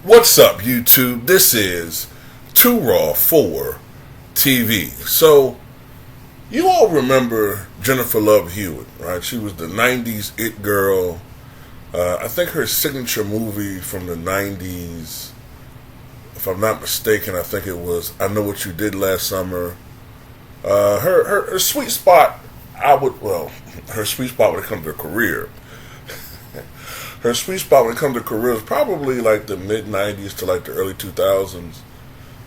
What's up, YouTube? This is Too Raw for TV. So, you all remember Jennifer Love Hewitt, right? She was the 90s it girl. I think her signature movie from the 90s, if I'm not mistaken, I think it was I Know What You Did Last Summer. Her sweet spot, her sweet spot when it comes to her career. Her sweet spot when it comes to career is probably like the mid 90s to like the early 2000s.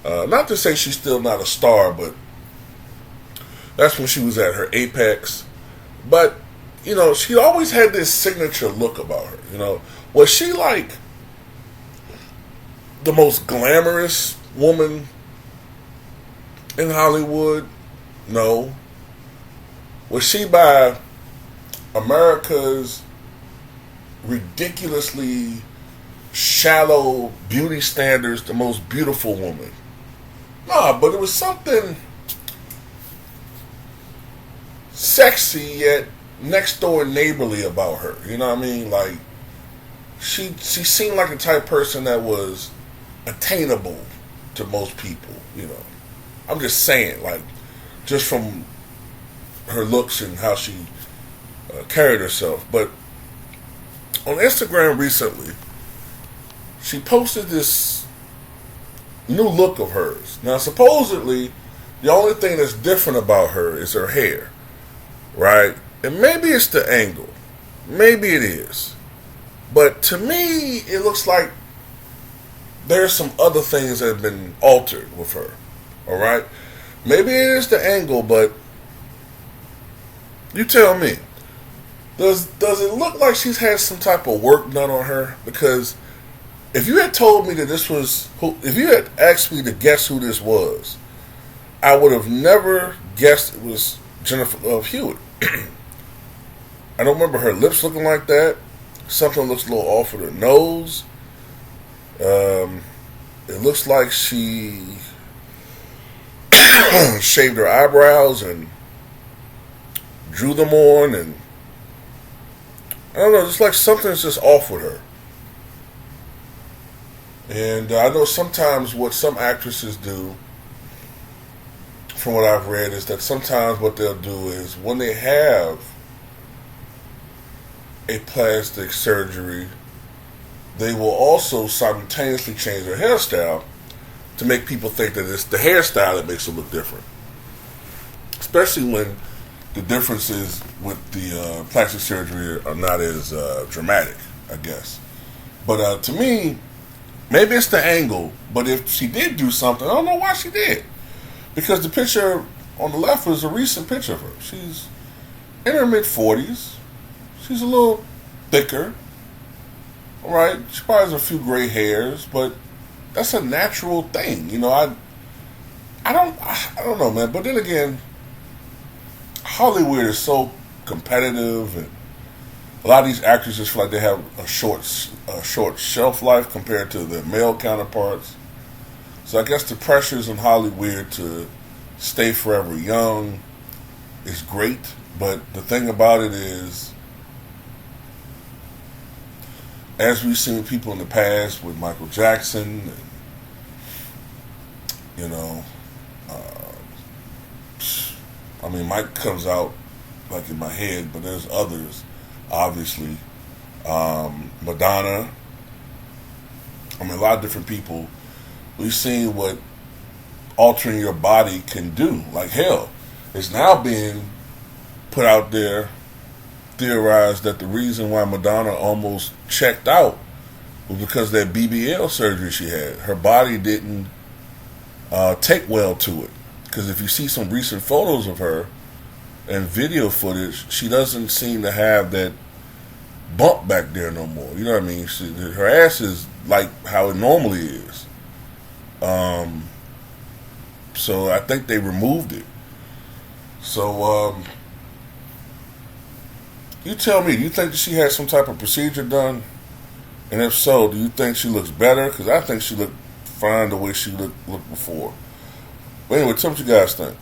Not to say she's still not a star, but that's when she was at her apex. But, you know, she always had this signature look about her. You know, was she like the most glamorous woman in Hollywood? No. Was she by America's ridiculously shallow beauty standards the most beautiful woman? Nah, but it was something sexy yet next door neighborly about her. You know what I mean? Like she seemed like a type of person that was attainable to most people. You know, I'm just saying, like, just from her looks and how she carried herself. But on Instagram recently, she posted this new look of hers. Now, supposedly, the only thing that's different about her is her hair, right? And maybe it's the angle. Maybe it is. But to me, it looks like there's some other things that have been altered with her, all right? Maybe it is the angle, but you tell me. Does it look like she's had some type of work done on her? Because if you had told me that this was if you had asked me to guess who this was, I would have never guessed it was Jennifer Love Hewitt. I don't remember her lips looking like that. Something looks a little off with her nose. It looks like she shaved her eyebrows and drew them on, and I don't know, it's like something's just off with her. And I know sometimes what some actresses do, from what I've read, is that sometimes what they'll do is when they have a plastic surgery, they will also simultaneously change their hairstyle to make people think that it's the hairstyle that makes them look different. Especially when the differences with the plastic surgery are not as dramatic, I guess. But to me, maybe it's the angle. But if she did do something, I don't know why she did. Because the picture on the left is a recent picture of her. She's in her mid-40s. She's a little thicker. All right, she probably has a few gray hairs, but that's a natural thing. You know, I don't know, man. But then again, Hollywood is so competitive, and a lot of these actresses feel like they have a short shelf life compared to their male counterparts. So I guess the pressures in Hollywood to stay forever young is great, but the thing about it is, as we've seen people in the past with Michael Jackson, and, you know, I mean, Mike comes out like in my head, but there's others, obviously. Madonna. I mean, a lot of different people. We've seen what altering your body can do. Like, hell, it's now being put out there, theorized that the reason why Madonna almost checked out was because of that BBL surgery she had. Her body didn't take well to it. Because if you see some recent photos of her and video footage, she doesn't seem to have that bump back there no more. You know what I mean? Her ass is like how it normally is. So I think they removed it. So you tell me, do you think that she had some type of procedure done? And if so, do you think she looks better? Because I think she looked fine the way she looked before. But anyway, tell me what you guys think.